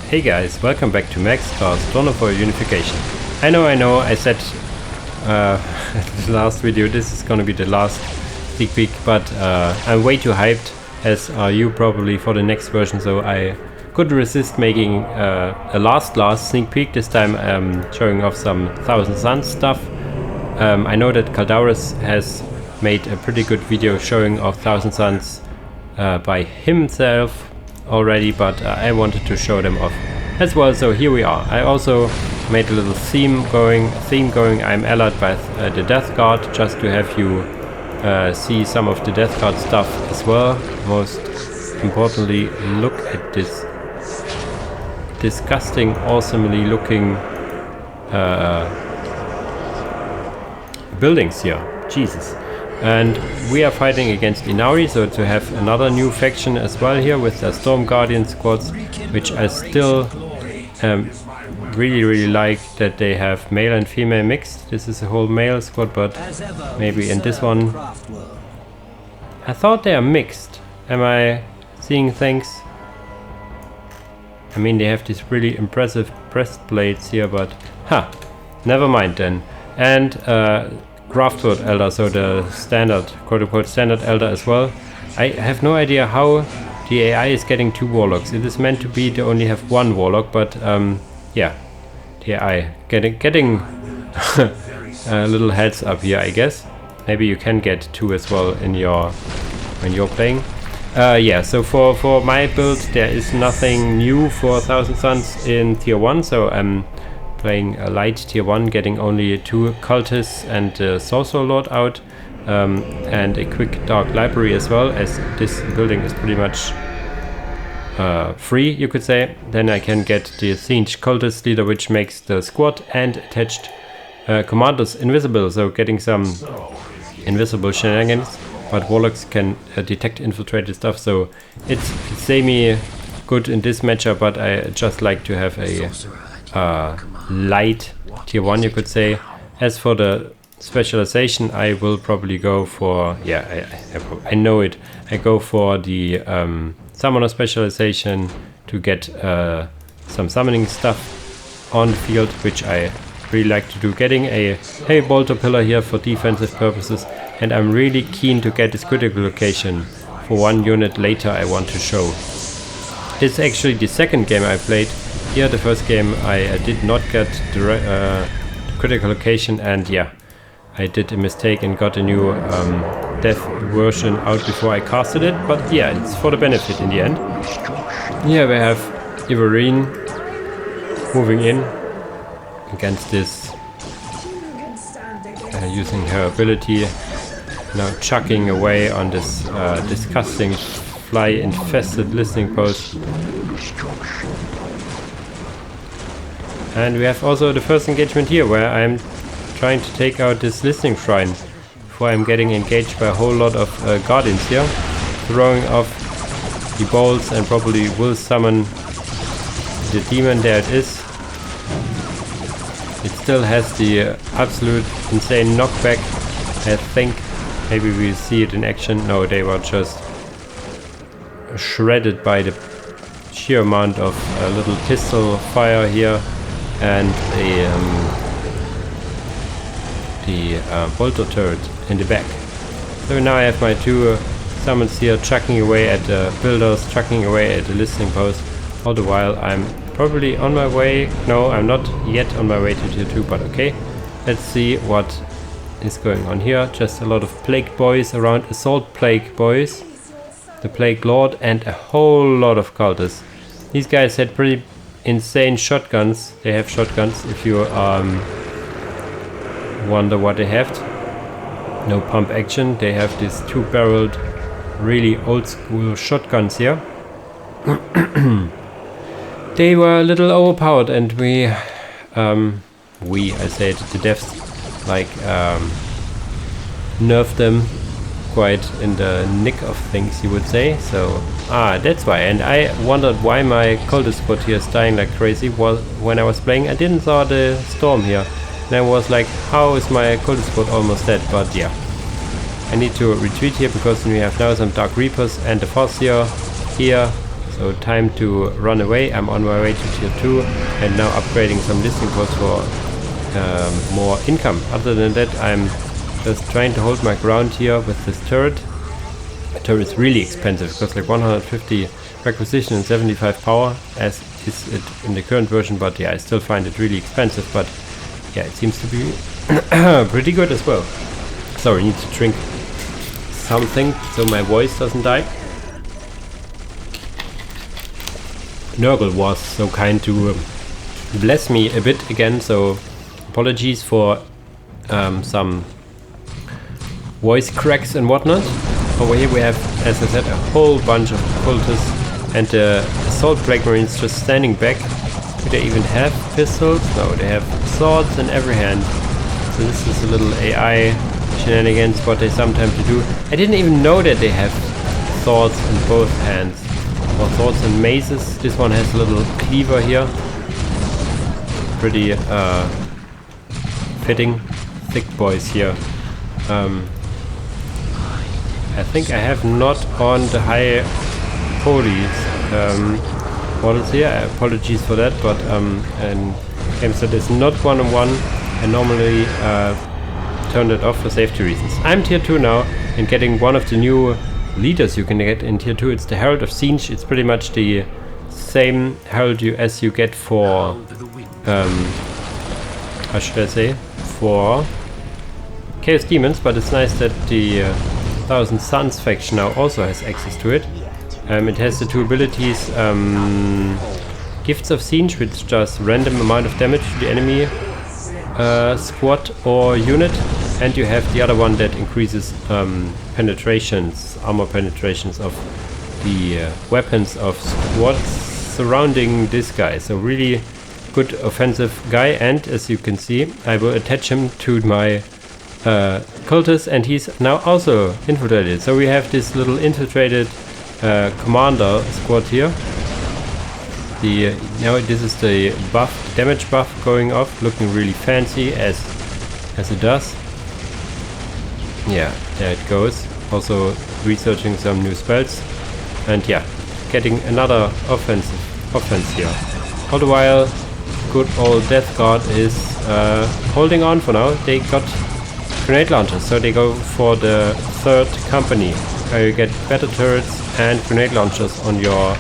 Hey guys, welcome back to Max Soulstorm for Unification. I know, I said the last video this is gonna be the last sneak peek, but I'm way too hyped, as are you probably, for the next version, so I couldn't resist making a last sneak peek. This time showing off some Thousand Suns stuff. I know that Caldaurus has made a pretty good video showing off Thousand Suns by himself already, but I wanted to show them off as well, so here we are. I also made a little theme going. I'm Eldar by the Death Guard, just to have you see some of the Death Guard stuff as well. Most importantly, look at this disgusting, awesomely looking buildings here. Jesus. And we are fighting against Ynnari, so to have another new faction as well here with the Storm Guardian squads, which I still really like that they have male and female mixed. This is a whole male squad, but maybe in this one I thought they are mixed. Am I seeing things? I mean, they have these really impressive breastplates here, but never mind then. And Craftwood Eldar, so the standard, quote-unquote standard Eldar as well. I have no idea how the AI is getting 2 warlocks. It is meant to be they only have 1 warlock, but yeah, the AI getting a little heads up here, I guess. Maybe you can get 2 as well in when you're playing. Yeah, so for my build there is nothing new for Thousand Suns in tier 1, so I'm playing a light tier 1, getting only 2 cultists and the Sorcerer Lord out, and a quick dark library as well, as this building is pretty much free, you could say. Then I can get the Siege Cultist Leader, which makes the squad and attached commanders invisible, so getting some invisible shenanigans, but warlocks can detect infiltrated stuff, so it's semi good in this matchup, but I just like to have a light tier 1, you could say. As for the specialization, I will probably go for, I know it, I go for the summoner specialization to get some summoning stuff on the field, which I really like to do. Getting a heavy bolter pillar here for defensive purposes, and I'm really keen to get this critical location for 1 unit later I want to show. This is actually the second game I played. Here, the first game I did not get the critical location, and yeah, I did a mistake and got a new death version out before I casted it, but yeah, it's for the benefit in the end. Here we have Ivorine moving in against this, using her ability, now chucking away on this disgusting fly-infested listening post. And we have also the first engagement here, where I'm trying to take out this listening shrine before I'm getting engaged by a whole lot of guardians here, throwing off the bolts, and probably will summon the demon. There it is. It still has the absolute insane knockback, I think. Maybe we'll see it in action. No, they were just shredded by the sheer amount of little pistol fire here, and the bolter turret in the back. So now I have my 2 summons here chucking away at the builders, chucking away at the listening post. All the while I'm probably on my way. No, I'm not yet on my way to tier 2, but okay. Let's see what is going on here. Just a lot of plague boys around, assault plague boys, the plague lord, and a whole lot of cultists. These guys had pretty insane shotguns. They have shotguns, if you wonder what they have. No pump action. They have these 2-barreled, really old school shotguns here. They were a little overpowered, and I say it, the devs, like, nerfed them quite in the nick of things, you would say. So that's why. And I wondered why my cultist squad here is dying like crazy. Well, when I was playing, I didn't saw the storm here, and I was like, how is my cultist squad almost dead? But yeah, I need to retreat here, because we have now some Dark Reapers and the Farseer here, So time to run away. I'm on my way to tier 2 and now upgrading some listing posts for more income. Other than that, I'm just trying to hold my ground here with this turret. The turret is really expensive, because like 150 requisition and 75 power, as is it in the current version, but yeah, I still find it really expensive, but yeah, it seems to be pretty good as well. Sorry, I need to drink something so my voice doesn't die. Nurgle was so kind to bless me a bit again, so apologies for some voice cracks and whatnot. Over here we have, as I said, a whole bunch of cultists and the assault plague marines just standing back. Do they even have pistols? No, they have swords in every hand. So this is a little AI shenanigans what they sometimes do. I didn't even know that they have swords in both hands. Or swords and maces. This one has a little cleaver here. Pretty fitting. Thick boys here. I think I have not on the high police models here. Apologies for that, but and games that is not 1-on-1, I normally turn it off for safety reasons. I'm tier 2 now and getting one of the new leaders you can get in tier 2. It's the Herald of Siege. It's pretty much the same herald as you get for how should I say, for Chaos Demons, but it's nice that the Thousand Suns faction now also has access to it. It has the two abilities, Gifts of Siege, which does random amount of damage to the enemy squad or unit, and you have the other one that increases penetrations, armor penetrations of the weapons of squads surrounding this guy. So really good offensive guy, and as you can see, I will attach him to my cultist, and he's now also infiltrated. So we have this little infiltrated commander squad here. Now this is the buff, damage buff going off, looking really fancy as it does. Yeah, there it goes. Also researching some new spells, and yeah, getting another offense here. All the while, good old Death Guard is holding on for now. They got grenade launchers, so they go for the third company. You get better turrets and grenade launchers on your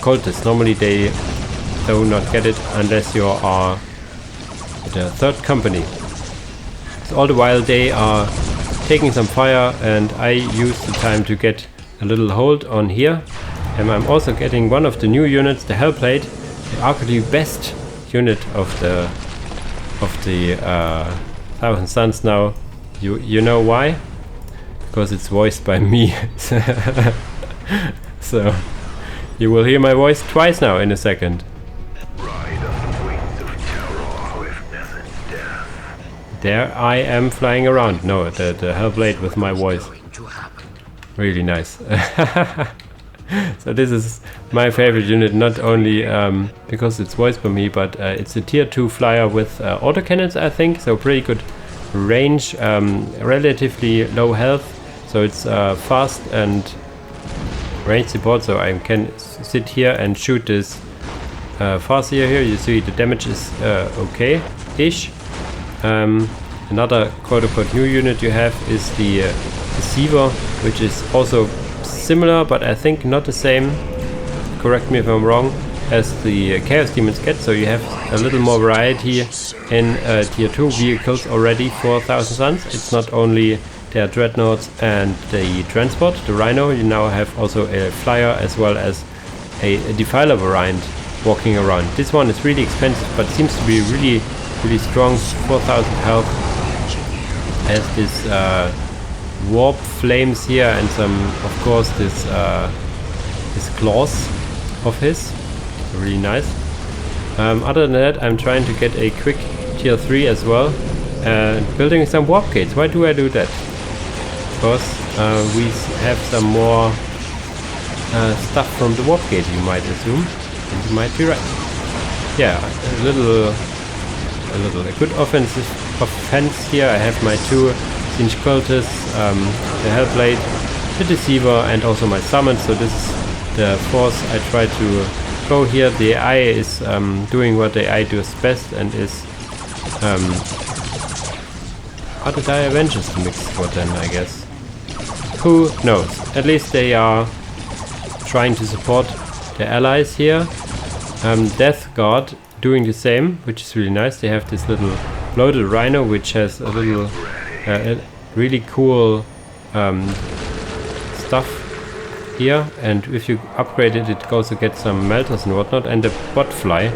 cultists. Normally they do not get it unless you are the third company. So all the while they are taking some fire, and I use the time to get a little hold on here. And I'm also getting one of the new units, the Hellblade, the arguably best unit of the Thousand Suns now. You know why? Because it's voiced by me. So you will hear my voice twice now in a second. There I am flying around. No, the Hellblade with my voice. Really nice. So this is my favorite unit, not only because it's voiced by me, but it's a tier 2 flyer with autocannons, I think. So pretty good range, relatively low health. So it's fast and range support, so I can sit here and shoot this Farseer here. You see the damage is okay-ish. Another quote-unquote new unit you have is the Deceiver, which is also similar, but I think not the same, correct me if I'm wrong, as the Chaos Demons get. So you have a little more variety in tier 2 vehicles already for Thousand Suns. It's not only their Dreadnoughts and the Transport, the Rhino. You now have also a Flyer as well as a Defiler variant walking around. This one is really expensive, but seems to be really strong. 4,000 health. Has this warp flames here, and some, of course, this claws of his. Really nice. Other than that, I'm trying to get a quick tier 3 as well, and building some warp gates. Why do I do that? Because we have some more stuff from the warp gate, you might assume, and you might be right. Yeah, a good offense here. I have my 2 Siege Cultists, the Hellblade, the Deceiver, and also my Summons. So this is the force I try to go here. The AI is doing what the AI does best and is how did I Avengers to mix for then, I guess. Who knows? At least they are trying to support the allies here. Death Guard doing the same, which is really nice. They have this little bloated rhino which has a little really cool stuff here, and if you upgrade it, it also gets some melters and whatnot. And the botfly,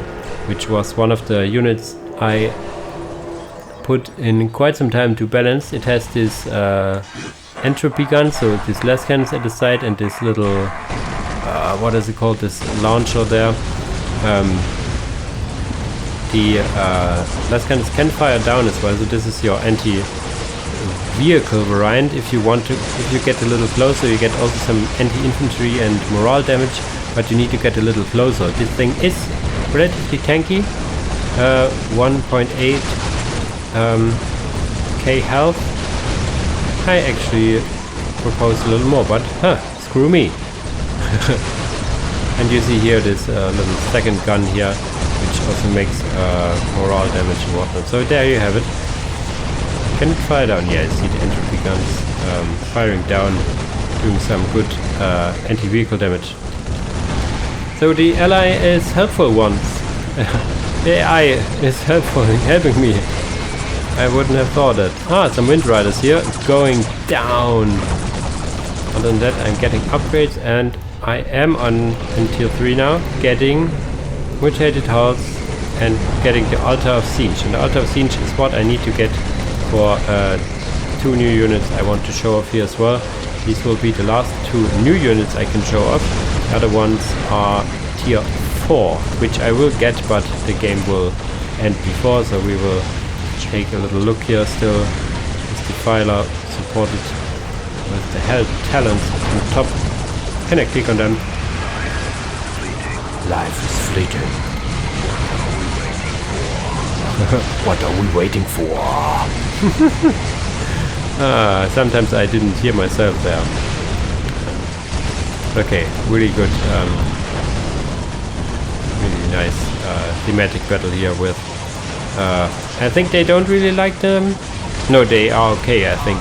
which was one of the units I put in quite some time to balance. It has this entropy gun, so these less cannons at the side, and this little what is it called, this launcher there. The less cannons can fire down as well, so this is your anti-vehicle variant. If you want to, if you get a little closer, you get also some anti-infantry and morale damage, but you need to get a little closer. This thing is relatively tanky, 1.8 K health. I actually propose a little more, but screw me. And you see here this little second gun here, which also makes morale damage and whatnot. So there you have it. Can it fire down? Yeah, I see the entropy guns firing down, doing some good anti-vehicle damage. So the ally is helpful once. The AI is helpful in helping me. I wouldn't have thought that. Some wind riders here going down. Other than that, I'm getting upgrades, and I am on tier 3 now, getting mutated hulls and getting the Altar of Siege. And the Altar of Siege is what I need to get for 2 new units I want to show off here as well. These will be the last 2 new units I can show off. The other ones are tier 4, which I will get, but the game will end before, so we will take a little look here still. Is the Defiler supported with the Hell Talents on top. Can I click on them? Life is fleeting. What are we waiting for? Sometimes I didn't hear myself there. Okay, really good, really nice thematic battle here with I think they don't really like them. No, they are okay, I think.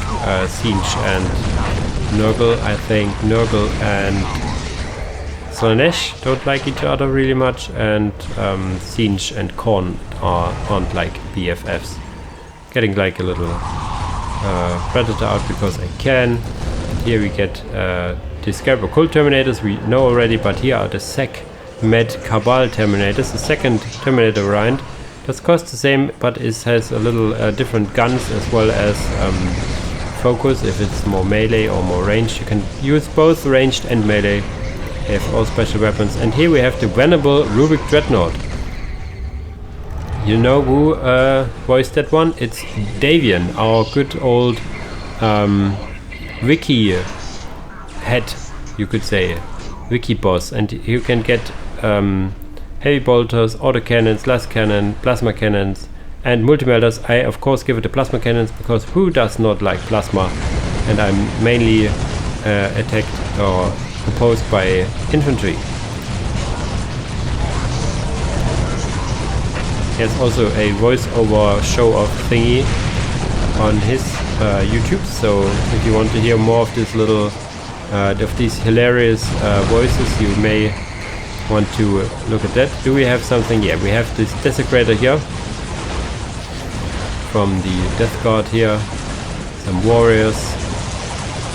Siege and Nurgle. I think Nurgle and Slaanesh don't like each other really much, and Siege and Khorne aren't like BFFs. Getting like a little Predator out because I can. Here we get the Scarab Occult Terminators, we know already, but here are the Sec Med Cabal Terminators, the second Terminator variant. Does cost the same, but it has a little different guns as well as focus. If it's more melee or more ranged, you can use both ranged and melee. They have all special weapons. And here we have the venerable Rubik Dreadnought. You know who voiced that one? It's Davian, our good old wiki head, you could say, wiki boss. And you can get heavy bolters, autocannons, las cannon, plasma cannons, and multi-melters. I of course give it the plasma cannons because who does not like plasma? And I'm mainly attacked or opposed by infantry. He has also a voiceover show-off thingy on his YouTube. So if you want to hear more of this little of these hilarious voices, you may want to look at that. Do we have something? Yeah, we have this Desecrator here from the Death Guard here, some warriors,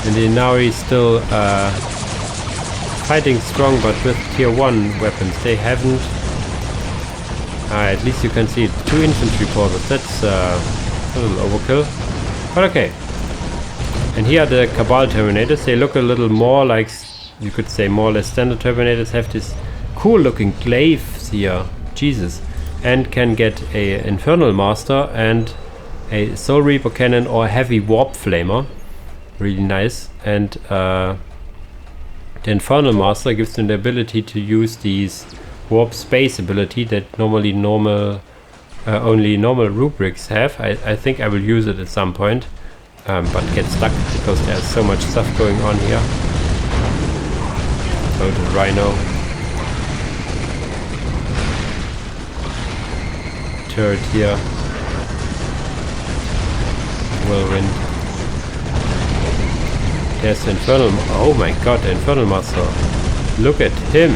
and the Ynnari still fighting strong, but with tier 1 weapons. They haven't at least you can see 2 infantry porters. That's a little overkill, but okay. And here are the Cabal Terminators. They look a little more like, you could say, more or less standard Terminators. Have this cool looking glaives here, Jesus, and can get a Infernal Master and a Soul Reaper cannon or a heavy warp flamer. Really nice. And the Infernal Master gives them the ability to use these warp space ability that only normal rubrics have. I think I will use it at some point, but get stuck because there's so much stuff going on here. Loaded Rhino. Turret here. Whirlwind. There's the Infernal. Oh my god, the Infernal Master. Look at him.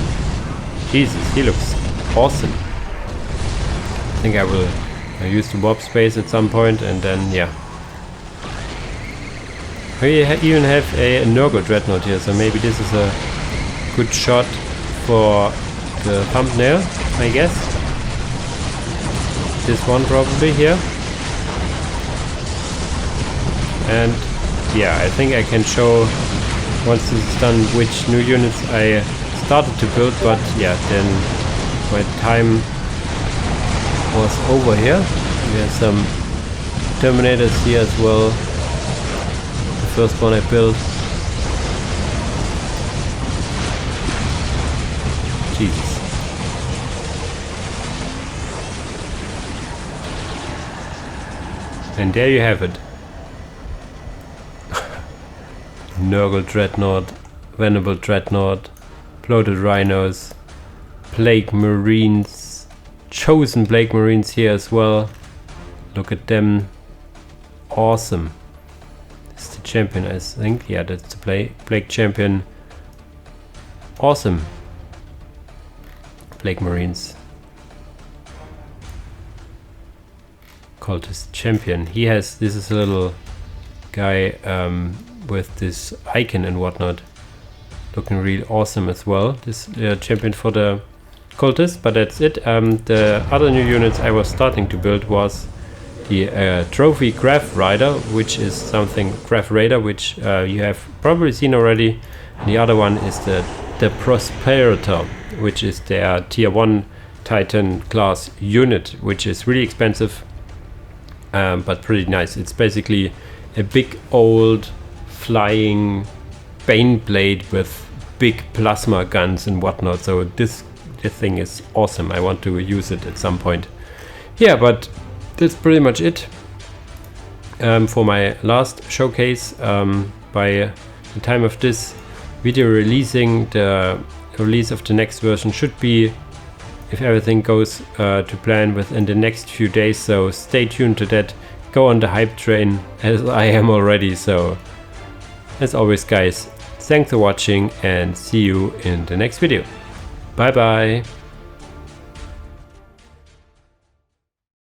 Jesus, he looks awesome. I think I will use the warp space at some point, and then yeah. We even have a Nurgle Dreadnought here, so maybe this is a good shot for the thumbnail, I guess. This one probably here. And yeah, I think I can show once this is done which new units I started to build, but yeah, then my time was over here. We have some Terminators here as well. The first one I built. Jesus. And there you have it. Nurgle Dreadnought, Venerable Dreadnought, Bloated Rhinos, Plague Marines, Chosen Plague Marines here as well. Look at them. Awesome. It's the champion, I think. Yeah, that's the Plague Champion. Awesome. Plague Marines. Cultist Champion. He has, this is a little guy with this icon and whatnot. Looking really awesome as well. This champion for the cultist, but that's it. The other new units I was starting to build was the Trophy Graph Rider, which is something, Graph Raider, which you have probably seen already. The other one is the Prosperator, which is their tier 1 Titan class unit, which is really expensive, but pretty nice. It's basically a big old flying Baneblade with big plasma guns and whatnot. So this thing is awesome. I want to use it at some point. Yeah, but that's pretty much it for my last showcase. By the time of this video releasing, the release of the next version should be, if everything goes to plan, within the next few days. So stay tuned to that. Go on the hype train, as I am already. So as always, guys, thanks for watching and see you in the next video. Bye bye.